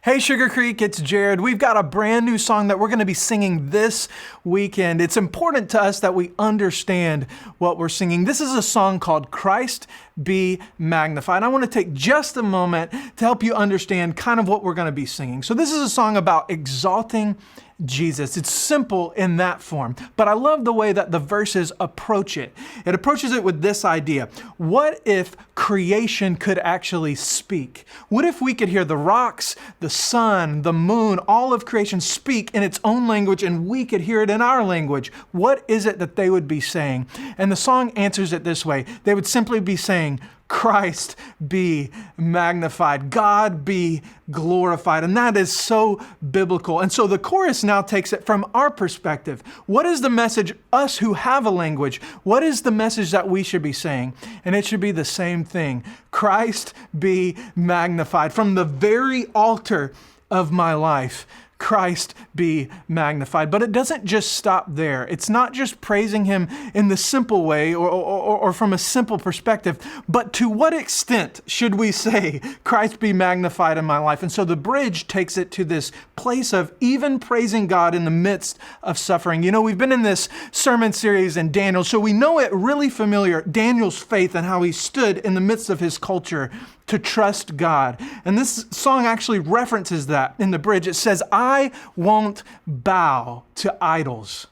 Hey Sugar Creek, it's Jared. We've got a brand new song that we're going to be singing this weekend. It's important to us that we understand what we're singing. This is a song called Christ Be Magnified. I want to take just a moment to help you understand kind of what we're going to be singing. So this is a song about exalting Jesus. It's simple in that form, but I love the way that the verses approach it. It approaches it with this idea. What if creation could actually speak? What if we could hear the rocks, the sun, the moon, all of creation speak in its own language and we could hear it in our language? What is it that they would be saying? And the song answers it this way. They would simply be saying, Christ be magnified, God be glorified. And that is so biblical. And so the chorus now takes it from our perspective. What is the message, us who have a language, what is the message that we should be saying? And it should be the same thing. Christ be magnified. From the very altar of my life, Christ be magnified. But it doesn't just stop there. It's not just praising him in the simple way or from a simple perspective, but to what extent should we say, Christ be magnified in my life? And so the bridge takes it to this place of even praising God in the midst of suffering. You know, we've been in this sermon series in Daniel, so we know it really familiar, Daniel's faith and how he stood in the midst of his culture to trust God. And this song actually references that in the bridge. It says, I won't bow to idols,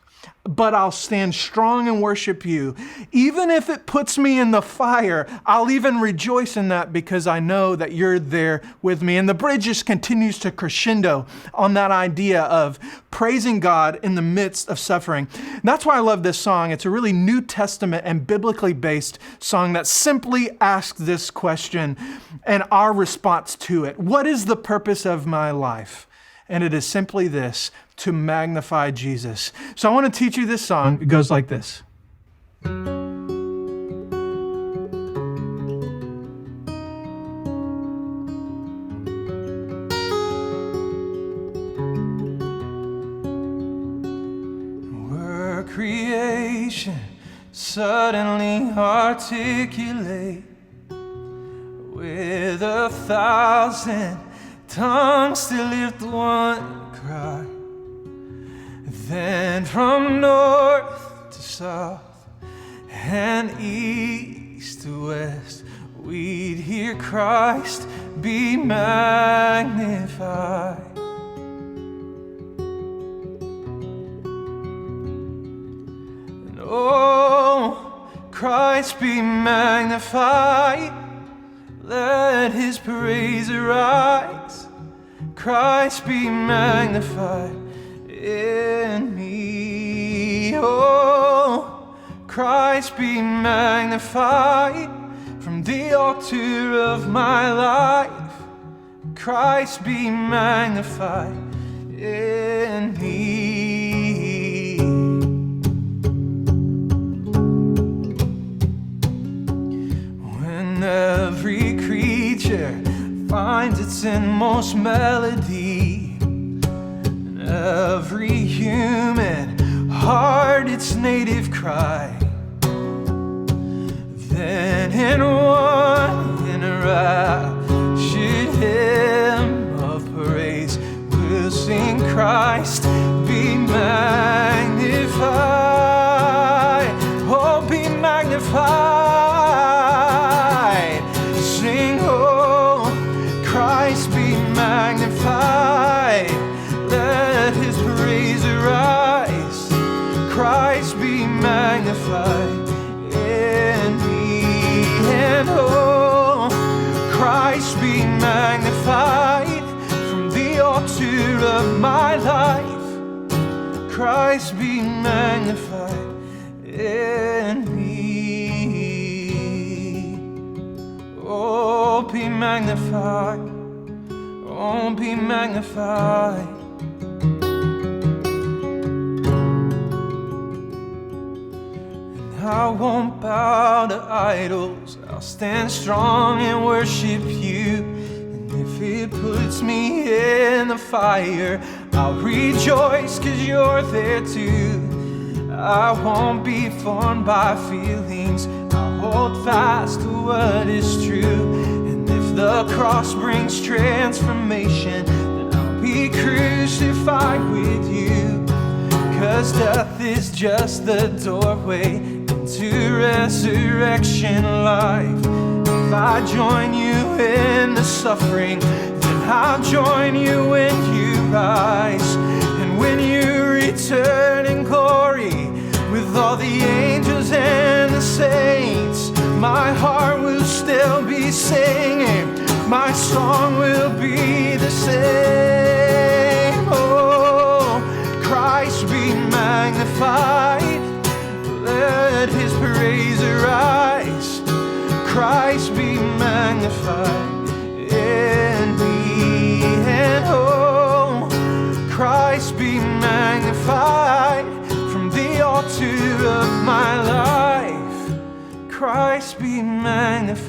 but I'll stand strong and worship you. Even if it puts me in the fire, I'll even rejoice in that because I know that you're there with me. And the bridge just continues to crescendo on that idea of praising God in the midst of suffering. And that's why I love this song. It's a really New Testament and biblically based song that simply asks this question and our response to it. What is the purpose of my life? And it is simply this, to magnify Jesus. So I want to teach you this song. It goes like this. Were creation suddenly articulate with 1,000 tongues to lift one cry, then from north to south and east to west, we'd hear Christ be magnified. And oh, Christ be magnified, let his praise arise. Christ be magnified in me. Oh, Christ be magnified from the altar of my life. Christ be magnified in me. When every creature finds its inmost melody, and every human heart its native cry, then in one enraptured hymn of praise we'll sing, Christ be magnified. Oh, be magnified. Sing, oh, Christ be magnified, let his praise arise. Christ be magnified in me. And oh, Christ be magnified from the altar of my life. Christ be magnified in me. Oh, be magnified. Oh, be magnified. And I won't bow to idols. I'll stand strong and worship you. And if it puts me in the fire, I'll rejoice 'cause you're there too. I won't be formed by feelings. I'll hold fast to what is true. And if the cross brings transformation, then death is just the doorway into resurrection life. If I join you in the suffering, then I'll join you when you rise. And when you return in glory with all the angels and the saints, my heart will still be singing, my song will be the same. Oh, Christ be magnified, let his praise arise. Christ be magnified in me, and oh, Christ be magnified from the altar of my life. Christ be magnified.